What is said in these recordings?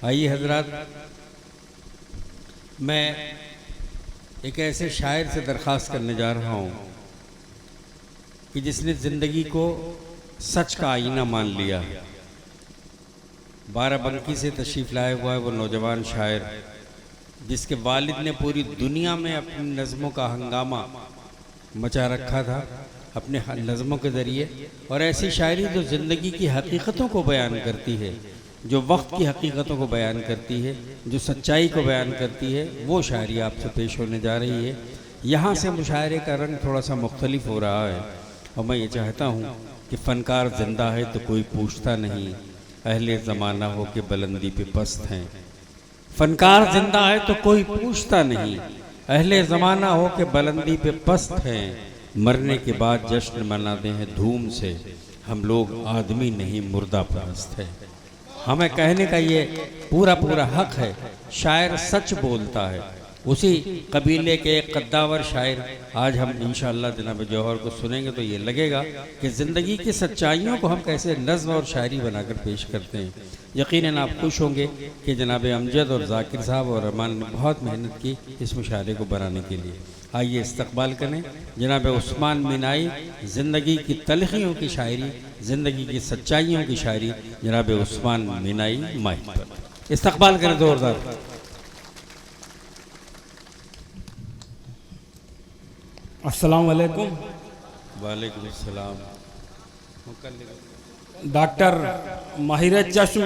आइए हजरात, मैं एक ऐसे शायर से दरख्वास्त करने जा रहा हूँ कि जिसने ज़िंदगी को सच का आईना मान लिया। बाराबंकी से तशरीफ़ लाया हुआ है वो नौजवान शायर जिसके वालिद ने पूरी दुनिया में अपनी नज़मों का हंगामा मचा रखा था अपने नज़मों के ज़रिए। और ऐसी शायरी जो ज़िंदगी की हकीकतों को बयान करती है, जो वक्त की हकीकतों को बयान करती है, जो सच्चाई को बयान करती है, वो शायरी आपसे पेश होने जा रही है। यहाँ से मुशायरे का रंग थोड़ा सा मुख्तलिफ हो रहा है और मैं ये चाहता हूँ कि फ़नकार ज़िंदा है तो कोई पूछता नहीं, अहले ज़माना हो के बुलंदी पे पस्त हैं। फ़नकार ज़िंदा है तो कोई पूछता नहीं, अहले ज़माना हो के बुलंदी पे पस्त हैं। मरने के बाद जश्न मनाते हैं धूम से, हम लोग आदमी नहीं मुर्दा परस्त है। हमें कहने का ये पूरा पूरा हक है। शायर सच बोलता है। उसी कबीले के एक कद्दावर शायर आज हम इंशाअल्लाह जनाब जौहर को सुनेंगे तो ये लगेगा कि ज़िंदगी की सच्चाइयों को हम कैसे नज़्म और शायरी बनाकर पेश करते हैं। यकीनन आप खुश होंगे कि जनाब अमजद और जाकिर साहब और रहमान ने बहुत मेहनत की इस मुशायरे को बनाने के लिए। आइए इस्तकबाल करें जनाब उस्मान मीनाई, ज़िंदगी की तलखियों की शायरी, ज़िंदगी की सच्चाइयों की शायरी, जनाब उस्मान मीनाई माइक पर इस्तकबाल करें ज़ोरदार। अस्सलाम वालेकुम। वालेकुम अस्सलाम। डॉक्टर माहिर चश्म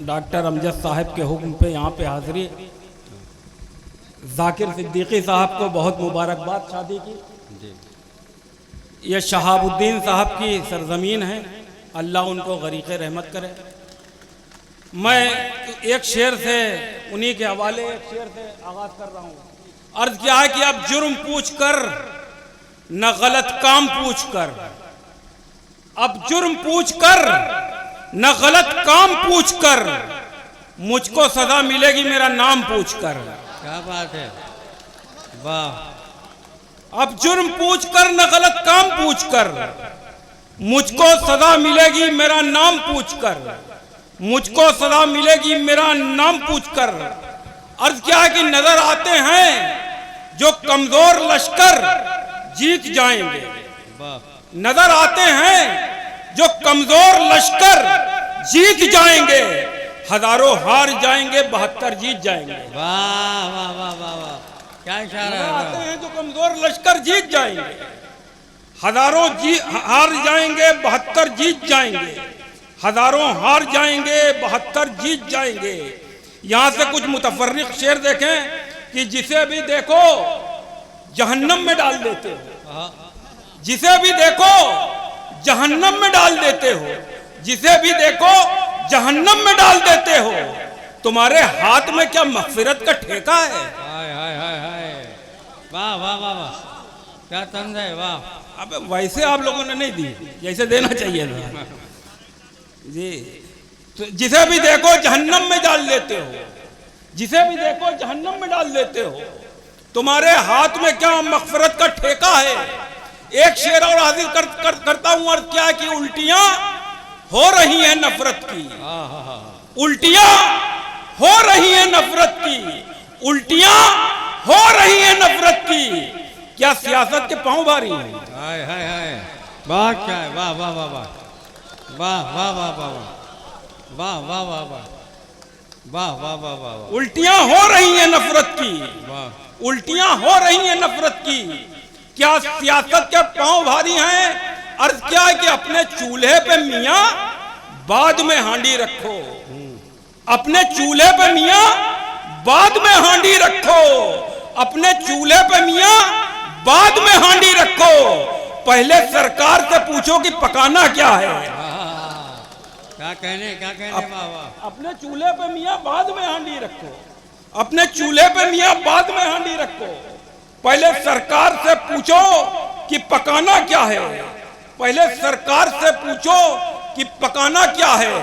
डॉक्टर अमजद साहब के हुक्म पे यहाँ पे हाज़िरी। जाकिर सिद्दीकी साहब को बहुत मुबारकबाद शादी की। ये शहाबुद्दीन साहब की सरजमीन है, अल्लाह उनको गरीक़ रहमत करे। मैं एक शेर से उन्हीं के हवाले एक शेर से आगाज़ कर रहा हूँ। अर्ज़ किया है कि अब जुर्म पूछ कर न गलत काम पूछ कर, अब जुर्म पूछ कर न गलत काम पूछ कर, मुझको सजा मिलेगी मेरा नाम पूछ कर। क्या बात है, वाह। अब जुर्म पूछ कर न गलत काम पूछ कर, मुझको सजा मिलेगी मेरा नाम पूछ कर, मुझको सजा मिलेगी मेरा नाम पूछ कर। अर्ज क्या है कि नजर आते हैं जो कमजोर लश्कर जीत जाएंगे, नजर आते हैं जो कमजोर लश्कर जीत जाएंगे, हजारों हार जाएंगे 72 जीत जाएंगे। वाह वाह वाह वाह वाह, क्या इशारा है। आते हैं जो कमजोर लश्कर जीत जाएंगे, हजारों हार जाएंगे 72 जीत जाएंगे, हजारों हार जाएंगे 72 जीत जाएंगे। यहाँ से कुछ मुतफर्रिक शेर देखें कि जिसे भी देखो जहन्नम में डाल देते हो, जिसे भी देखो जहन्नम में डाल देते हो, जिसे भी देखो जहन्नम में डाल देते हो, तुम्हारे हाथ में क्या मगफिरत का ठेका है। हाय हाय हाय हाय, वाह वाह वाह वाह, क्या तंज है, वाह। अब वैसे आप लोगों ने नहीं दी जैसे देना चाहिए था जी। तो जिसे भी देखो जहन्नम में डाल देते हो, जिसे भी देखो जहन्नम में डाल देते हो, तुम्हारे हाथ में क्या मगफिरत का ठेका है। एक शेर और हाजिर करता हूं। और क्या कि उल्टियां हो रही है नफरत की, उल्टियां हो रही है नफरत की, उल्टियां हो रही है नफरत की, क्या सियासत के पांव भारी हैं। हाय हाय हाय, वाह क्या है, वाह वाह वाह वाह वाह वाह वाह वाह वाह वाह वाह वाह वाह वाह वाह वाह। उल्टियां हो रही हैं नफरत की, वाह, उल्टियां हो रही हैं नफरत की, क्या सियासत के पांव भारी हैं। अर्ज क्या है कि अपने चूल्हे पे मियां बाद में हांडी रखो, अपने चूल्हे पे मियां बाद में हांडी रखो, अपने चूल्हे पे मियां बाद में हांडी रखो, पहले सरकार से पूछो कि पकाना क्या है। क्या कहने वाह वाह। अपने चूल्हे पे मियां बाद में हांडी रखो, अपने चूल्हे पे मियां बाद में हांडी रखो, पहले सरकार से पूछो कि पकाना क्या है, पहले सरकार से पूछो कि पकाना क्या है।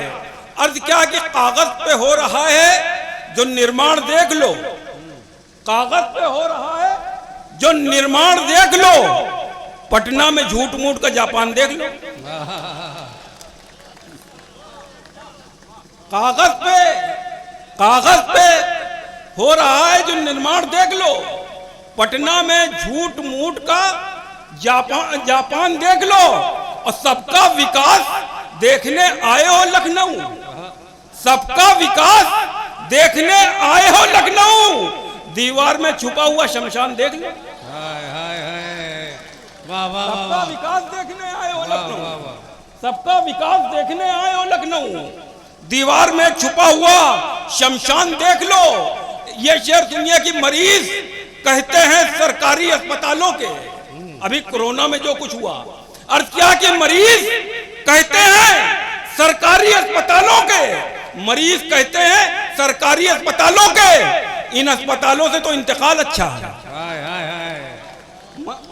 अर्ज क्या कि कागज पे हो रहा है जो निर्माण देख लो, कागज पे हो रहा है जो निर्माण देख लो, पटना में झूठ मूठ का जापान देख लो। कागज पे कागज पे हो रहा है जो निर्माण देख लो। पटना में झूठ मूठ का जापान देख लो, और सबका विकास देखने आए हो लखनऊ। सबका विकास देखने आए हो लखनऊ, दीवार में छुपा हुआ शमशान देख लो। हाय हाय हाय, वाह वाह सबका वाह, विकास देखने आए हो वाह वाह लखनऊ। वाह। सबका विकास देखने आए हो लखनऊ, दीवार में छुपा हुआ शमशान देख लो। ये शेर सुनिए कि मरीज कहते हैं सरकारी अस्पतालों के, अभी कोरोना में जो कुछ हुआ, अर्थ क्या कि मरीज कहते हैं सरकारी अस्पतालों के, मरीज कहते हैं सरकारी अस्पतालों के, इन अस्पतालों से तो इंतकाल अच्छा है। हाय हाय हाय,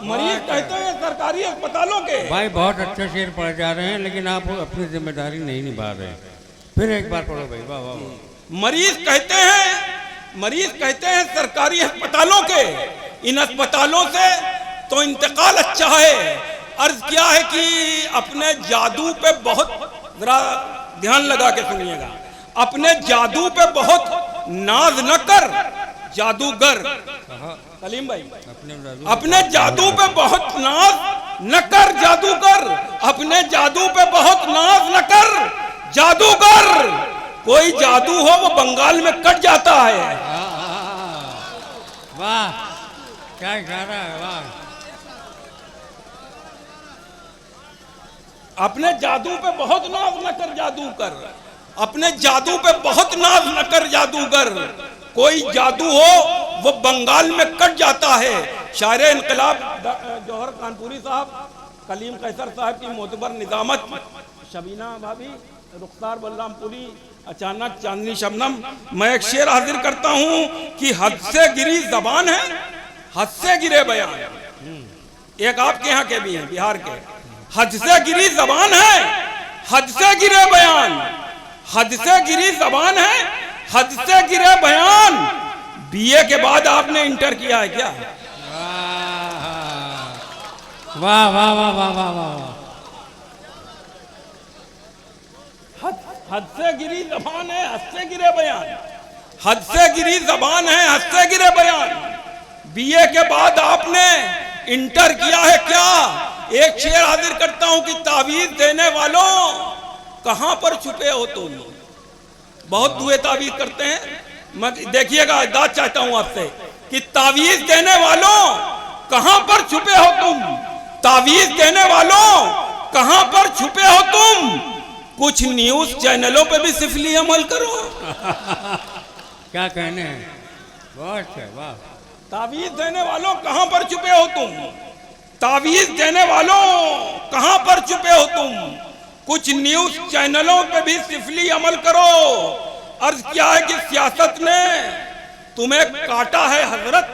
मरीज कहते हैं सरकारी अस्पतालों के। भाई बहुत अच्छे शेर पढ़ जा रहे हैं, लेकिन आप अपनी जिम्मेदारी नहीं निभा रहे हैं। फिर एक बार पढ़ो भाई, वाह वाह वाह। मरीज कहते हैं सरकारी अस्पतालों के, इन अस्पतालों से तो इंतकाल अच्छा है। अर्ज क्या है कि अपने जादू पे बहुत, जरा ध्यान लगा के सुनिएगा, अपने जादू पे बहुत नाज न कर जादूगर। कलीम भाई, अपने जादू पे बहुत नाज न कर जादूगर, अपने जादू पे बहुत नाज न कर जादूगर। कोई जादू हो वो बंगाल में कट जाता है। वाह, क्या इशारा है, वाह। अपने जादू पे बहुत नाज न कर जादूगर, अपने जादू पे बहुत नाज न कर जादूगर। कोई जादू हो वो बंगाल में कट जाता है। शायर इनकलाब जौहर कानपुरी साहब, कलीम कैसर साहब की मोतबर निजामत, शबीना भाभी, रुखसार बलरामपुरी, अचानक चांदनी शबनम। मैं एक शेर हाजिर करता हूँ कि हद से गिरी जबान है, हद से गिरे बयान। एक आपके यहाँ के भी हैं, बिहार के। हद से गिरी जबान है, हद से गिरे बयान, हद से गिरी जबान है, हद से गिरे बयान। बीए के बाद आपने इंटर किया है क्या? वाह वाह वाह वाह वाह वाह। हद से गिरी जबान है, हद से गिरे बयान, हद से गिरी जबान है, हद से गिरे बयान। बीए के बाद आपने इंटर किया है क्या? एक शेर हाजिर करता हूं कि तावीज देने वालों कहां पर छुपे हो तुम। बहुत दुए तावीज करते हैं, मैं देखिएगा, दाद चाहता हूं आपसे कि तावीज देने वालों कहां पर छुपे हो तुम, तावीज देने वालों कहां पर छुपे हो तुम। कुछ न्यूज चैनलों पे भी सिफली अमल करो। क्या कहने हैं, बहुत है, वाह। तावीज देने वालों कहां पर छुपे हो तुम, तावीज देने वालों कहां पर छुपे हो तुम। कुछ न्यूज चैनलों पे भी सिफली अमल करो। अर्ज क्या है कि सियासत ने तुम्हें काटा है हजरत,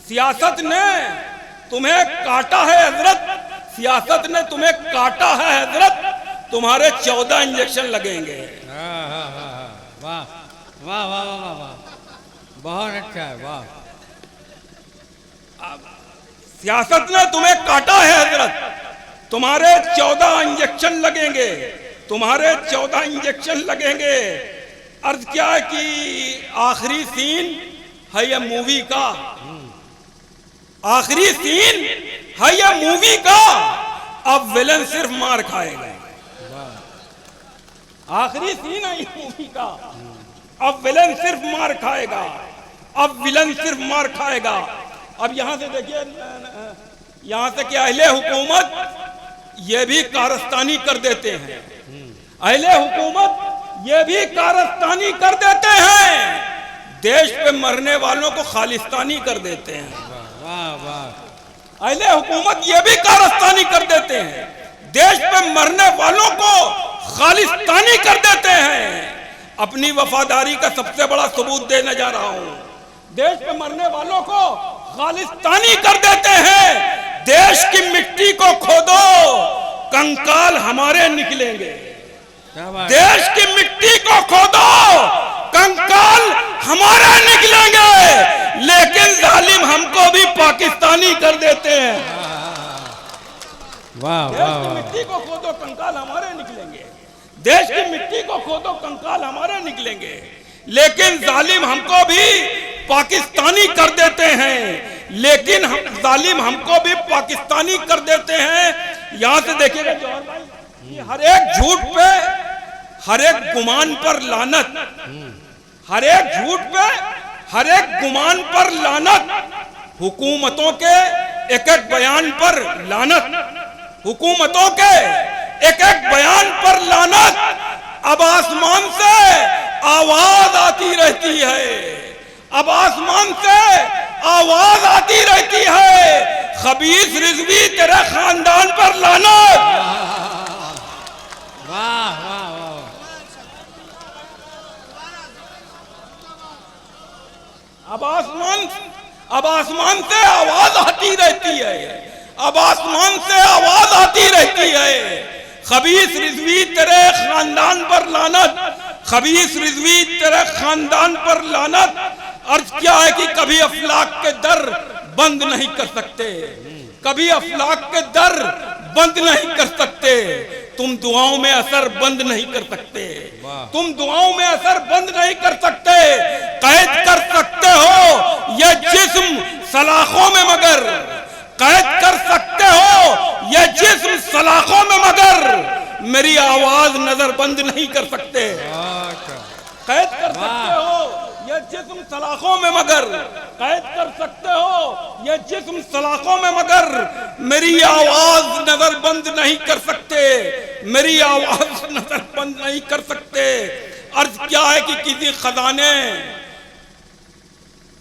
सियासत ने तुम्हें काटा है हजरत, सियासत ने तुम्हें काटा है हजरत। तुम्हारे 14 इंजेक्शन लगेंगे। वाह वाह वाह वाह वाह वाह, बहुत अच्छा है, वाह। सियासत ने तुम्हें काटा है हजरत, तुम्हारे 14 इंजेक्शन लगेंगे, तुम्हारे 14 इंजेक्शन लगेंगे। अर्ज क्या है कि आखिरी सीन है ये मूवी का, आखिरी सीन है ये मूवी का। अब विलन सिर्फ मार खाएगा, आखिरी सीन है इस मूवी का। अब विलन सिर्फ मार खाएगा, अब विलन सिर्फ मार खाएगा। अब यहां से देखिए, यहां से कि अहले हुकूमत ये भी कारस्तानी कर देते हैं, अहले हुकूमत ये भी कारस्तानी कर देते हैं, देश पे मरने वालों को खालिस्तानी कर देते हैं। वाह वाह, अहले हुकूमत ये भी कारस्तानी कर देते हैं, देश पे मरने वालों को खालिस्तानी कर देते हैं। अपनी वफादारी का सबसे बड़ा सबूत देने जा रहा हूं, देश पे मरने वालों को खालिस्तानी कर देते हैं। देश की मिट्टी को खोदो, कंकाल हमारे निकलेंगे। देश की मिट्टी को खोदो, कंकाल हमारे निकलेंगे। लेकिन जालिम हमको भी पाकिस्तानी कर देते हैं। वाह देश वाह की वाह, मिट्टी को खोदो, कंकाल हमारे निकलेंगे। देश की मिट्टी को खोदो, कंकाल हमारे निकलेंगे। लेकिन जालिम हमको भी पाकिस्तानी कर देते हैं, लेकिन जालिम हमको भी पाकिस्तानी कर देते हैं। यहां से देखिएगा जौहर भाई, हर एक झूठ पे, हर एक गुमान पर लानत, हर एक झूठ पे, हर एक गुमान पर लानत, हुकूमतों के एक एक बयान पर लानत, हुकूमतों के एक एक बयान पर लानत। अब आसमान से आवाज आती रहती है, अब आसमान से आवाज आती रहती है, खबीस रिजवी तेरे खानदान पर लानत। वाह वाह वाह। अब आसमान से आवाज आती रहती है, अब आसमान से आवाज आती रहती है, खबीस रिजवी तेरे खानदान पर लानत, खबीस रिजवी तेरे खानदान पर लानत। अर्ज क्या है कि कभी अफलाक के दर बंद नहीं कर सकते, कभी अफलाक के दर बंद नहीं कर सकते, तुम दुआओं में असर बंद नहीं कर सकते, तुम दुआओं में असर बंद नहीं कर सकते। कैद कर सकते हो ये जिस्म सलाखों में, मगर कैद कर सकते हो ये जिस्म सलाखों में, मगर मेरी आवाज नजर बंद नहीं कर सकते। कैद कर सकते हो ये जिस्म सलाखों में, मगर कैद कर सकते हो ये जिस्म सलाखों में, मगर मेरी आवाज नजर बंद नहीं कर सकते, मेरी आवाज नजर बंद नहीं कर सकते। अर्ज क्या है कि किसी खजाने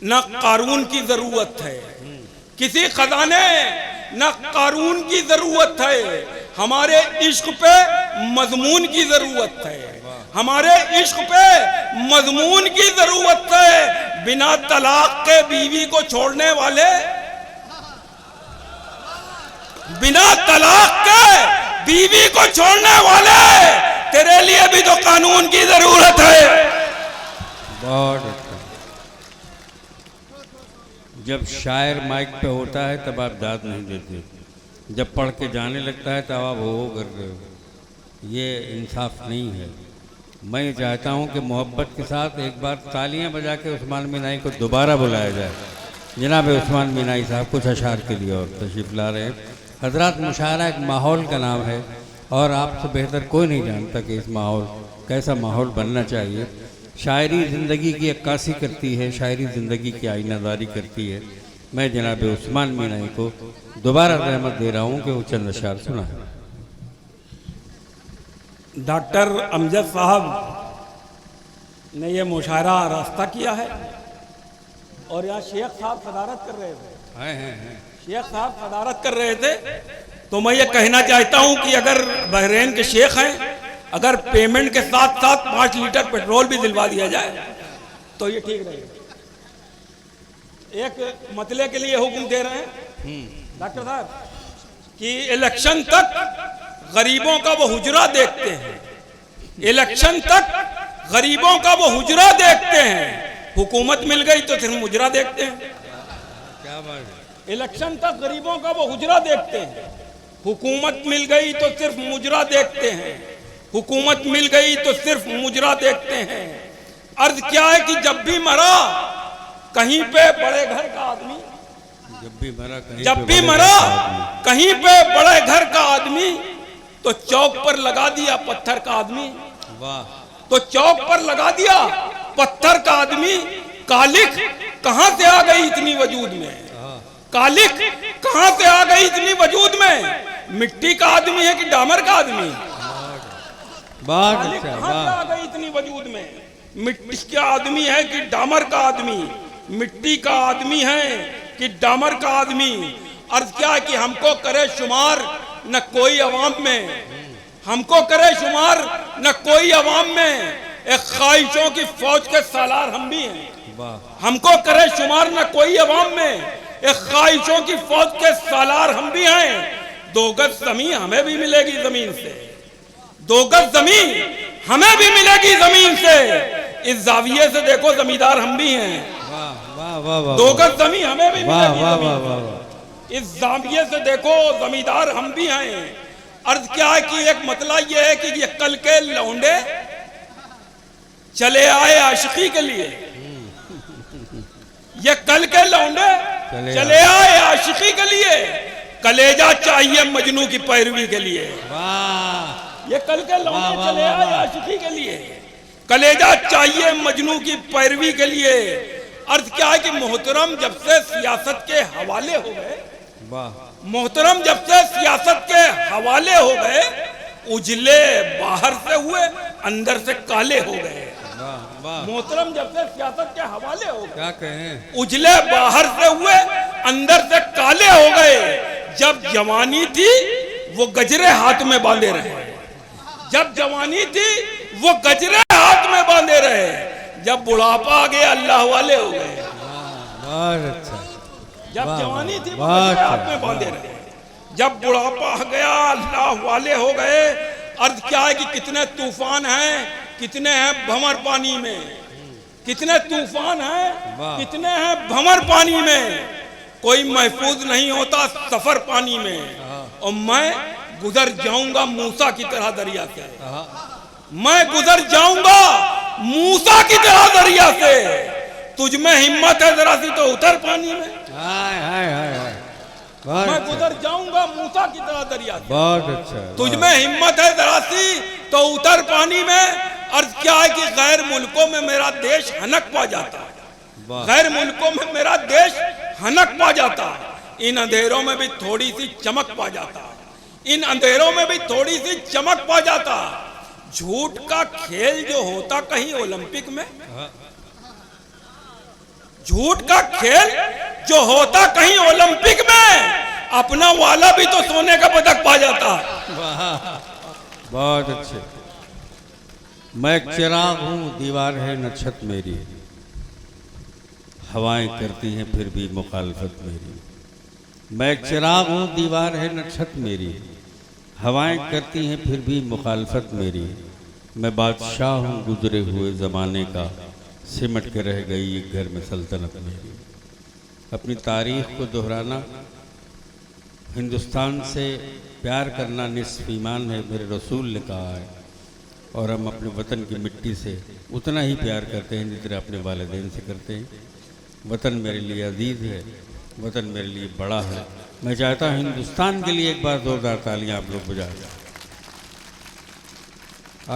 न कारून की जरूरत है, किसी खजाने न कारून की जरूरत है, हमारे इश्क पे मजमून की जरूरत है, हमारे इश्क पे मजमून की जरूरत है। बिना तलाक के बीवी को छोड़ने वाले, बिना तलाक के बीवी को छोड़ने वाले, तेरे लिए भी तो कानून की जरूरत है। बहुत अच्छा। जब शायर माइक पे होता है तब आप दाद नहीं देते, जब पढ़ के जाने लगता है तब आप हो कर रहे हो, ये इंसाफ नहीं है। मैं चाहता हूँ कि मोहब्बत के साथ एक बार तालियां बजा के उस्मान मीनाई को दोबारा बुलाया जाए। जनाब उस्मान मीनाई साहब कुछ अशार के लिए और तशरीफ़ ला रहे हैं। हजरात, मुशायरा एक माहौल का नाम है और आपसे बेहतर कोई नहीं जानता कि इस माहौल कैसा माहौल बनना चाहिए। शायरी ज़िंदगी की अक्कासी करती है, शायरी ज़िंदगी की आईनादारी करती है। मैं जनाब उस्मान मीनाई को दोबारा रहमत दे रहा हूँ कि वो चंद अशार सुना है। डॉक्टर अमजद साहब ने ये मुशायरा रास्ता किया है और यहाँ शेख साहब सदारत कर रहे थे, शेख साहब सदारत कर रहे थे। तो मैं ये कहना चाहता हूँ कि अगर बहरीन के शेख हैं, अगर पेमेंट के साथ साथ 5 लीटर पेट्रोल भी दिलवा दिया जाए तो ये ठीक रहेगा। एक मतले के लिए हुक्म दे रहे हैं डॉक्टर साहब कि इलेक्शन तक गरीबों का वो हुजरा देखते हैं, इलेक्शन तक गरीबों का वो हुजरा देखते हैं, हुकूमत मिल गई तो सिर्फ मुजरा देखते हैं। क्या बात है? इलेक्शन तक गरीबों का वो हुजरा देखते हैं, हुकूमत मिल गई तो सिर्फ मुजरा देखते हैं, हुकूमत मिल गई तो सिर्फ मुजरा देखते हैं। अर्ज क्या है कि जब भी मरा कहीं पे बड़े घर का आदमी, जब भी मरा कहीं पे बड़े घर का आदमी, तो चौक पर लगा दिया पत्थर का आदमी। वाह। तो चौक पर लगा दिया पत्थर का आदमी। कालिक कहां से आ गई इतनी वजूद में, कालिक कहां से आ गई इतनी वजूद में? मिट्टी का आदमी है कि डामर का आदमी? कालिक कहां से आ गई इतनी वजूद में? मिट्टी का आदमी है कि डामर का आदमी? मिट्टी का आदमी है कि डामर का आदमी? अर्ज क्या है कि हमको करे शुमार न कोई अवाम में, हमको करे शुमार न कोई अवाम में, एक ख्वाहिशों की फौज के सालार हम भी हैं। हमको करे शुमार न कोई अवाम में, एक ख्वाहिशों की फौज के सालार हम भी हैं। 2 गज जमीन हमें भी मिलेगी जमीन से, 2 गज जमीन हमें भी मिलेगी जमीन से। इस जाविये से देखो जमींदार हम भी हैं। 2 गज जमीन हमें भी मिलेगी। इस जाविये से देखो जमींदार हम भी हैं। अर्ज क्या है कि एक मतलब यह है कि ये कल के लौंडे, चले आए आशिकी के लिए। ये कल के लौंडे चले आए आशिकी के लिए, कलेजा चाहिए मजनू की पैरवी के लिए। वाह, ये कल के लौंडे चले आए आशिकी के लिए, कलेजा चाहिए मजनू की पैरवी के लिए। अर्थ क्या है कि मोहतरम जब से सियासत के हवाले हो गए, वाह, मोहतरम जब से सियासत के हवाले हो गए, उजले बाहर से हुए अंदर से काले हो गए। वाह, वाह, मोहतरम जब से सियासत के हवाले हो गए, क्या कहें, उजले बाहर से हुए अंदर से काले हो गए। जब जवानी थी वो गजरे हाथ में बांधे रहे, जब जवानी थी वो गजरे हाथ में बांधे रहे, जब बुढ़ापा आ गया अल्लाह वाले हो गए। बहुत अच्छा, जब जवानी थी वो वाह, गजरे हाथ में बांधे रहे, जब बुढ़ापा आ गया अल्लाह वाले हो गए। अर्थ क्या है कि कितने तूफान हैं, कितने हैं भंवर पानी में, कितने तूफान हैं, कितने हैं भंवर पानी में। कोई महफूज नहीं होता सफर पानी में। और मैं गुजर जाऊंगा मूसा की तरह दरिया से, मैं गुजर जाऊंगा मूसा की तरह दरिया से। तुझ में हिम्मत है जरा सी तो उतर पानी में। हाय हाय हाय हाय, मैं गुजर जाऊंगा मूसा की तरह दरिया से। बहुत अच्छा, तुझ में हिम्मत है जरा सी तो उतर पानी में। अर्थ क्या है कि गैर मुल्कों में मेरा देश हनक पा जाता, गैर मुल्कों में मेरा देश हनक पा जाता। इन अंधेरों में भी थोड़ी सी चमक पा जाता, इन अंधेरों में भी थोड़ी सी चमक पा जाता। झूठ का खेल जो होता कहीं ओलंपिक में, झूठ का खेल जो होता कहीं ओलंपिक में, अपना वाला भी तो सोने का पदक पा जाता। बहुत अच्छे। मैं एक चिराग हूँ, दीवार है न छत मेरी, हवाएं करती हैं फिर भी मुखालफत मेरी। मैं एक चिराग हूँ, दीवार है न छत मेरी, हवाएं करती हैं फिर भी मुखालफत मेरी। मैं बादशाह हूँ गुजरे हुए ज़माने का, सिमट के रह गई एक घर में सल्तनत मेरी। अपनी तारीख़ को दोहराना, हिंदुस्तान से प्यार करना निस्फ़ ईमान है, मेरे रसूल ने कहा है। और हम अपने वतन की मिट्टी से उतना ही प्यार करते हैं जितना अपने वालिदैन से करते हैं। वतन मेरे लिए अजीज़ है, वतन मेरे लिए बड़ा है। मैं चाहता हूँ हिंदुस्तान के लिए एक बार जोरदार तालियां आप लोग बजाएं।